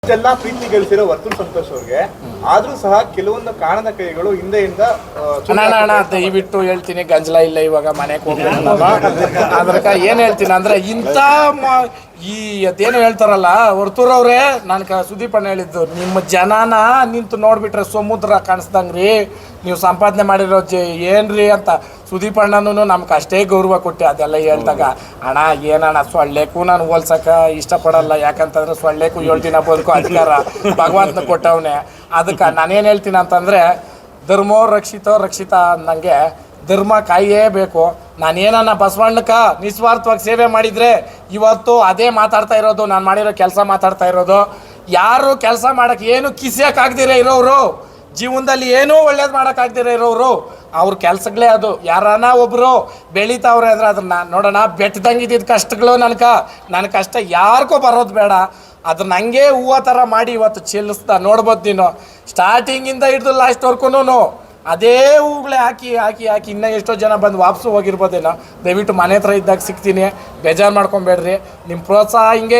ಎಲ್ಲ ಪ್ರೀತಿ ಗಳಿಸಿರೋ ವರ್ತೂರ್ ಸಂತೋಷ್ ಅವ್ರಿಗೆ ಆದ್ರೂ ಸಹ ಕೆಲವೊಂದು ಕಾರಣದ ಕೈಗಳು ಹಿಂದೆಯಿಂದ ಅಣ್ಣ ದಯವಿಟ್ಟು ಹೇಳ್ತೀನಿ, ಗಂಜಲ ಇಲ್ಲ ಇವಾಗ ಮನೆಗೆ ಹೋಗ್ಬೇಕು. ಅದ್ರಕ ಏನ್ ಹೇಳ್ತೀನಿ ಅಂದ್ರೆ ಈ ಅದೇನು ಹೇಳ್ತಾರಲ್ಲ ವರ್ತೂರವ್ರೆ, ನನ್ಗೆ ಸುದೀಪ್ ಅಣ್ಣ ಹೇಳಿದ್ದು, ನಿಮ್ಮ ಜನನ ನಿಂತು ನೋಡ್ಬಿಟ್ರೆ ಸಮುದ್ರ ಕಾಣಿಸ್ದಂಗ್ರಿ, ನೀವು ಸಂಪಾದನೆ ಮಾಡಿರೋ ಏನ್ರಿ ಅಂತ. ಸುದೀಪ್ ಅಣ್ಣನೂ ನಮ್ಗೆ ಅಷ್ಟೇ ಗೌರವ ಕೊಟ್ಟೆ ಅದೆಲ್ಲ ಹೇಳ್ದಾಗ. ಅಣ್ಣ ಏನಣ್ಣ ಸೊಳ್ಳೆಗೂ ನಾನು ಹೋಲ್ಸಕ ಇಷ್ಟಪಡಲ್ಲ, ಯಾಕಂತಂದ್ರೆ ಸೊಳ್ಳೆಗೂ 7 ದಿನ ಬದುಕೋ ಅಧಿಕಾರ ಭಗವಂತನ ಕೊಟ್ಟವನೇ. ಅದಕ್ಕೆ ನಾನೇನು ಹೇಳ್ತೀನಿ ಅಂತಂದರೆ, ಧರ್ಮೋ ರಕ್ಷಿತ ಅಂದಂಗೆ ಧರ್ಮ ಕಾಯೇ ಬೇಕು. ನಾನೇನನ್ನ ಬಸವಣ್ಣಕ ನಿಸ್ವಾರ್ಥವಾಗಿ ಸೇವೆ ಮಾಡಿದರೆ ಇವತ್ತು ಅದೇ ಮಾತಾಡ್ತಾ ಇರೋದು, ನಾನು ಮಾಡಿರೋ ಕೆಲಸ ಮಾತಾಡ್ತಾ ಇರೋದು. ಯಾರು ಕೆಲಸ ಮಾಡೋಕ್ಕೆ ಏನು ಕಿಸಿಯೋಕ್ಕಾಗ್ದಿರ ಇರೋರು, ಜೀವನದಲ್ಲಿ ಏನೂ ಒಳ್ಳೇದು ಮಾಡೋಕ್ಕಾಗ್ದಿರ ಇರೋರು, ಅವ್ರ ಕೆಲಸಗಳೇ ಅದು. ಯಾರನ್ನ ಒಬ್ಬರು ಬೆಳೀತಾವ್ರೆ ಅಂದರೆ ಅದನ್ನ ನೋಡೋಣ. ಬೆಟ್ಟದಂಗಿದ್ದಿದ್ದು ಕಷ್ಟಗಳು ನನ್ನ ಕಷ್ಟ ಯಾರಿಗೂ ಬರೋದು ಬೇಡ. ಅದನ್ನ ಹಂಗೆ ಹೂವು ಥರ ಮಾಡಿ ಇವತ್ತು ಚೆಲ್ಲಿಸ್ತಾ ನೋಡ್ಬೋದು. ನೀನು ಸ್ಟಾರ್ಟಿಂಗಿಂದ ಹಿಡಿದು ಲಾಸ್ಟ್ವರ್ಗೂ ಅದೇ ಹೂಗಳೇ ಹಾಕಿ ಇನ್ನೂ ಎಷ್ಟೋ ಜನ ಬಂದು ವಾಪಸ್ಸು ಹೋಗಿರ್ಬೋದೇನೋ. ದಯವಿಟ್ಟು ಮನೆ ಹತ್ರ ಇದ್ದಾಗ ಸಿಗ್ತೀನಿ, ಬೇಜಾರು ಮಾಡ್ಕೊಬೇಡ್ರಿ. ನಿಮ್ಮ ಪ್ರೋತ್ಸಾಹ ಹಿಂಗೆ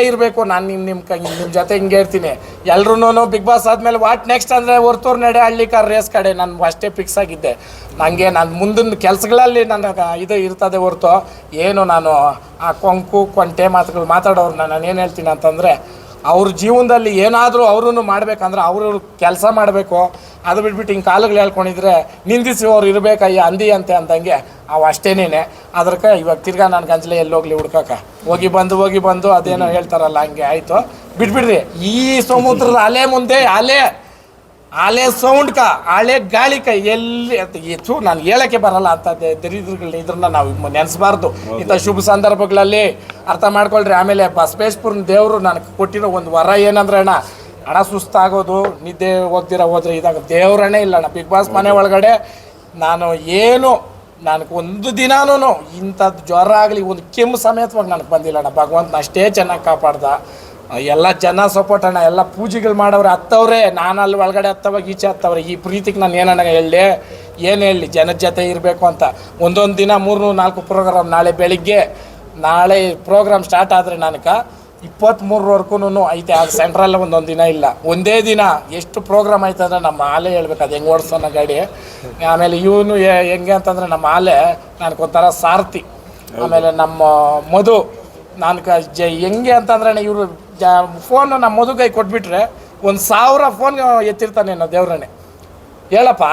ಇರಬೇಕು. ನಾನು ನಿಮ್ಮ ಜೊತೆ ಹಿಂಗೆ ಇರ್ತೀನಿ. ಎಲ್ರೂ ಬಿಗ್ ಬಾಸ್ ಆದಮೇಲೆ ವಾಟ್ ನೆಕ್ಸ್ಟ್ ಅಂದರೆ ವರ್ತೂರು ನಡೆ ಹಳ್ಳಿಕಾರ್ ರೇಸ್ ಕಡೆ ನಾನು ಅಷ್ಟೇ ಫಿಕ್ಸ್ ಆಗಿದ್ದೆ. ನನಗೆ ನಾನು ಮುಂದಿನ ಕೆಲಸಗಳಲ್ಲಿ ನನಗೆ ಇದು ಇರ್ತದೆ ಹೊರ್ತು ಏನು ನಾನು ಆ ಕೊಂಟೆ ಮಾತುಗಳು ಮಾತಾಡೋರು ನಾನು ಏನು ಹೇಳ್ತೀನಿ ಅಂತಂದರೆ, ಅವ್ರ ಜೀವನದಲ್ಲಿ ಏನಾದರೂ ಅವ್ರೂ ಮಾಡ್ಬೇಕಂದ್ರೆ ಅವರು ಕೆಲಸ ಮಾಡಬೇಕು. ಅದು ಬಿಟ್ಬಿಟ್ಟು ಹಿಂಗೆ ಕಾಲುಗಳು ಹೇಳ್ಕೊಂಡಿದ್ರೆ ನಿಂದಿಸಿ ಅವ್ರು ಇರಬೇಕಯ್ಯ ಅಂದಿ ಅಂದಂಗೆ ಅವು ಅಷ್ಟೇನೇ. ಅದಕ್ಕೆ ಇವಾಗ ತಿರ್ಗಾ ನಾನು ಗಂಜಲೆ ಎಲ್ಲೋಗ್ಲಿ ಹುಡ್ಕಕ್ಕ ಹೋಗಿ ಬಂದು ಅದೇನೋ ಹೇಳ್ತಾರಲ್ಲ ಹಂಗೆ ಆಯಿತು, ಬಿಟ್ಬಿಡ್ರಿ. ಈ ಸಮುದ್ರದ ಅಲೆ ಮುಂದೆ ಅಲೆ ಸೌಂಡ್ಕ ಅಲೆ ಗಾಳಿಕ ಎಲ್ಲಿ ಹೆಚ್ಚು ನಾನು ಹೇಳೋಕ್ಕೆ ಬರಲ್ಲ ಅಂತ ದರಿದ್ರಗಳನ್ನ. ಇದ್ರನ್ನ ನಾವು ನೆನೆಸ್ಬಾರ್ದು ಇಂಥ ಶುಭ ಸಂದರ್ಭಗಳಲ್ಲಿ, ಅರ್ಥ ಮಾಡ್ಕೊಳ್ರಿ. ಆಮೇಲೆ ಬಸವೇಶ್ವರನ ದೇವರು ನನಗೆ ಕೊಟ್ಟಿರೋ ಒಂದು ವರ ಏನಂದ್ರೆ ಹಣ ಸುಸ್ತಾಗೋದು, ನಿದ್ದೆ ಹೋದ್ರೆ ಇದಾಗ ದೇವ್ರನೇ ಇಲ್ಲ ಅಣ್ಣ. ಬಿಗ್ ಬಾಸ್ ಮನೆ ಒಳಗಡೆ ನನಗೆ ಒಂದು ದಿನಾನೂ ಇಂಥದ್ದು ಜ್ವರ ಆಗಲಿ ಒಂದು ಕೆಮ್ಮು ಸಮೇತವಾಗಿ ನನಗೆ ಬಂದಿಲ್ಲ ಅಣ್ಣ. ಭಗವಂತನ ಅಷ್ಟೇ ಚೆನ್ನಾಗಿ ಕಾಪಾಡ್ದ. ಎಲ್ಲ ಜನ ಸಪೋರ್ಟ್ ಅಣ್ಣ, ಎಲ್ಲ ಪೂಜೆಗಳು ಮಾಡವ್ರೆ, ಹತ್ತವ್ರೆ. ನಾನು ಅಲ್ಲಿ ಒಳಗಡೆ ಹತ್ತವಾಗ ಈಚೆ ಹತ್ತವ್ರೆ. ಈ ಪ್ರೀತಿಗೆ ನಾನು ಏನಣ್ಣ ಹೇಳಿ ಜನದ ಜೊತೆ ಇರಬೇಕು ಅಂತ. ಒಂದೊಂದು ದಿನ 3-4 ಪ್ರೋಗ್ರಾಮ್. ನಾಳೆ ಪ್ರೋಗ್ರಾಮ್ ಸ್ಟಾರ್ಟ್ ಆದರೆ ನನಗೆ 23ವರೆಗೂ ಐತೆ. ಅದು ಸೆಂಟ್ರಲ್ಲ ಒಂದೊಂದು ದಿನ ಇಲ್ಲ, ಒಂದೇ ದಿನ ಎಷ್ಟು ಪ್ರೋಗ್ರಾಮ್ ಆಯ್ತಂದ್ರೆ ನಮ್ಮ ಆಲೆ ಹೇಳ್ಬೇಕು ಅದು ಹೆಂಗೆ ಓಡಿಸೋಣ ಗಾಡಿ. ಆಮೇಲೆ ಇವನು ಹೆಂಗೆ ಅಂತಂದರೆ ನಮ್ಮ ಆಲೆ ನನಗೊಂಥರ ಸಾರಥಿ. ಆಮೇಲೆ ನಮ್ಮ ಮಧು ಹೆಂಗೆ ಅಂತಂದ್ರೆ ಇವರು ಫೋನು ನಮ್ಮ ಮಧುಗೈ ಕೊಟ್ಬಿಟ್ರೆ 1000 ಫೋನ್ ಎತ್ತಿರ್ತಾನೆ ಅನ್ನೋ ದೇವ್ರನ್ನೇ. ಹೇಳಪ್ಪ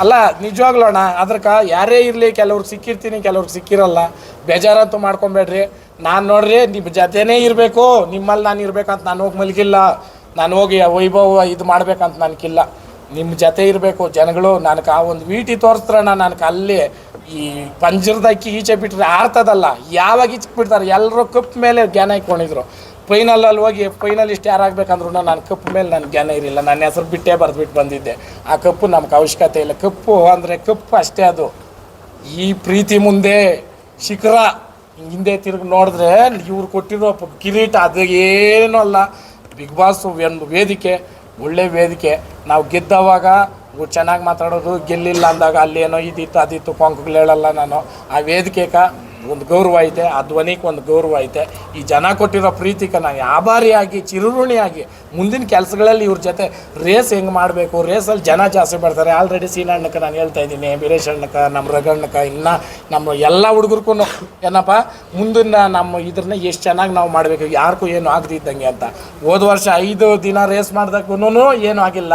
ಅಲ್ಲ ನಿಜವಾಗ್ಲೂ ಅಣ್ಣ. ಅದಕ್ಕೆ ಯಾರೇ ಇರಲಿ, ಕೆಲವ್ರಿಗೆ ಸಿಕ್ಕಿರ್ತೀನಿ, ಕೆಲವ್ರಿಗೆ ಸಿಕ್ಕಿರಲ್ಲ. ಬೇಜಾರಂತೂ ಮಾಡ್ಕೊಬೇಡ್ರಿ. ನಾನು ನೋಡ್ರಿ ನಿಮ್ಮ ಜೊತೆನೇ ಇರಬೇಕು, ನಿಮ್ಮಲ್ಲಿ ನಾನು ಇರ್ಬೇಕಂತ ನಾನು ಹೋಗಿ ಮಲಗಿಲ್ಲ. ನಾನು ಹೋಗಿ ವೈಭವ ಇದು ಮಾಡ್ಬೇಕಂತ ನನಗಿಲ್ಲ. ನಿಮ್ಮ ಜೊತೆ ಇರಬೇಕು ಜನಗಳು. ನನಗೆ ಆ ಒಂದು ವೀಟಿ ತೋರಿಸ್ತ್ರಣ್ಣ, ನನಗೆ ಅಲ್ಲಿ ಈ ಪಂಜರದಕ್ಕಿ ಈಚೆ ಬಿಟ್ಟರೆ ಆರ್ತದಲ್ಲ, ಯಾವಾಗ ಈಚೆ ಬಿಡ್ತಾರೆ ಎಲ್ಲರೂ ಕಪ್ ಮೇಲೆ ಜ್ಞಾನ ಇಟ್ಕೊಂಡಿದ್ರು. ಫೈನಲಲ್ಲಿ ಹೋಗಿ ಫೈನಲಿಸ್ಟ್ ಯಾರಾಗಬೇಕಂದ್ರೂ ನಾನು ಕಪ್ ಮೇಲೆ ನನಗೆ ಜ್ಞಾನ ಇರಲಿಲ್ಲ. ನನ್ನ ಹೆಸರು ಬಿಟ್ಟೇ ಬರೆದ್ಬಿಟ್ಟು ಬಂದಿದ್ದೆ. ಆ ಕಪ್ಪು ನಮ್ಗೆ ಅವಶ್ಯಕತೆ ಇಲ್ಲ. ಕಪ್ಪು ಅಂದರೆ ಕಪ್ಪು ಅಷ್ಟೇ. ಅದು ಈ ಪ್ರೀತಿ ಮುಂದೆ ಶಿಖರ. ಹಿಂದೆ ತಿರುಗಿ ನೋಡಿದ್ರೆ ಇವ್ರು ಕೊಟ್ಟಿರೋ ಕಿರೀಟ ಅದು ಏನೂ ಅಲ್ಲ. ಬಿಗ್ ಬಾಸ್ ಒಂದು ವೇದಿಕೆ, ಒಳ್ಳೆ ವೇದಿಕೆ. ನಾವು ಗೆದ್ದವಾಗ ಚೆನ್ನಾಗಿ ಮಾತಾಡೋದು, ಗೆಲ್ಲಿಲ್ಲ ಅಂದಾಗ ಅಲ್ಲೇನೋ ಇದಿತ್ತು ಅದಿತ್ತು ಕೊಂಕಗಳು ಹೇಳಲ್ಲ ನಾನು. ಆ ವೇದಿಕೆಗೆ ಒಂದು ಗೌರವ ಐತೆ, ಆ ಧ್ವನಿಗೆ ಒಂದು ಗೌರವ ಐತೆ. ಈ ಜನ ಕೊಟ್ಟಿರೋ ಪ್ರೀತಿಗೆ ನಾನು ಆಭಾರಿಯಾಗಿ ಚಿರುಋಣಿಯಾಗಿ ಮುಂದಿನ ಕೆಲಸಗಳಲ್ಲಿ ಇವ್ರ ಜೊತೆ ರೇಸ್ ಹೆಂಗೆ ಮಾಡಬೇಕು. ರೇಸಲ್ಲಿ ಜನ ಜಾಸ್ತಿ ಬರ್ತಾರೆ. ಆಲ್ರೆಡಿ ಸೀನಣ್ಣಕ್ಕೆ ನಾನು ಹೇಳ್ತಾ ಇದ್ದೀನಿ, ವೀರೇಶ್ ಅಣ್ಣಕ್ಕೆ, ನಮ್ಮ ರಘಣ್ಣಕ್ಕೆ, ಇನ್ನು ನಮ್ಮ ಎಲ್ಲ ಹುಡುಗರ್ಗೂ ಏನಪ್ಪ ಮುಂದಿನ ನಮ್ಮ ಇದ್ರನ್ನ ಎಷ್ಟು ಚೆನ್ನಾಗಿ ನಾವು ಮಾಡಬೇಕು, ಯಾರಿಗೂ ಏನು ಆಗದಿದ್ದಂಗೆ ಅಂತ. ಹೋದ ವರ್ಷ 5 ದಿನ ರೇಸ್ ಮಾಡಿದಾಗೂ ಏನೂ ಆಗಿಲ್ಲ.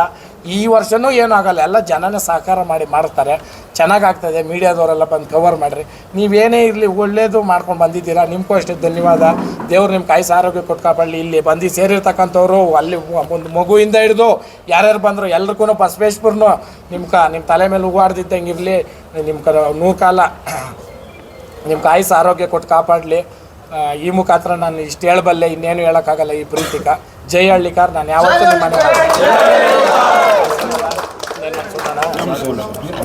ಈ ವರ್ಷವೂ ಏನೂ ಆಗಲ್ಲ. ಎಲ್ಲ ಜನನೇ ಸಹಕಾರ ಮಾಡ್ತಾರೆ. ಚೆನ್ನಾಗಾಗ್ತದೆ. ಮೀಡಿಯಾದವರೆಲ್ಲ ಬಂದು ಕವರ್ ಮಾಡಿರಿ. ನೀವೇನೇ ಇರಲಿ ಒಳ್ಳೇದು ಮಾಡ್ಕೊಂಡು ಬಂದಿದ್ದೀರಾ. ನಿಮಗೂ ಅಷ್ಟೇ ಧನ್ಯವಾದ. ದೇವ್ರು ನಿಮ್ಮ ಕಾಯಿಸಿ ಆರೋಗ್ಯ ಕೊಟ್ಟು ಕಾಪಾಡಲಿ. ಇಲ್ಲಿ ಬಂದು ಸೇರಿರ್ತಕ್ಕಂಥವ್ರು ಅಲ್ಲಿ ಒಂದು ಮಗುವಿಂದ ಹಿಡಿದು ಯಾರ್ಯಾರು ಬಂದರು ಎಲ್ರಿಗೂ ಬಸವೇಶ್ವರನು ನಿಮ್ಮ ತಲೆ ಮೇಲೆ ಹೂವಾಡ್ದಿದ್ದಂಗೆ ಇರಲಿ. ನಿಮ್ಮ 100 ಕಾಲ ನಿಮ್ಮ ಕಾಯಿಸಿ ಆರೋಗ್ಯ ಕೊಟ್ಟು ಕಾಪಾಡಲಿ. ಈ ಮುಖಾಂತರ ನಾನು ಇಷ್ಟು ಹೇಳಬಲ್ಲೆ, ಇನ್ನೇನು ಹೇಳೋಕ್ಕಾಗಲ್ಲ. ಈ ಪ್ರೀತಿಕ ಜೈ ಹಳ್ಳಿಕಾರ್. ನಾನು ಯಾವತ್ತೂ ನಿಮ್ಮ ಮನೆ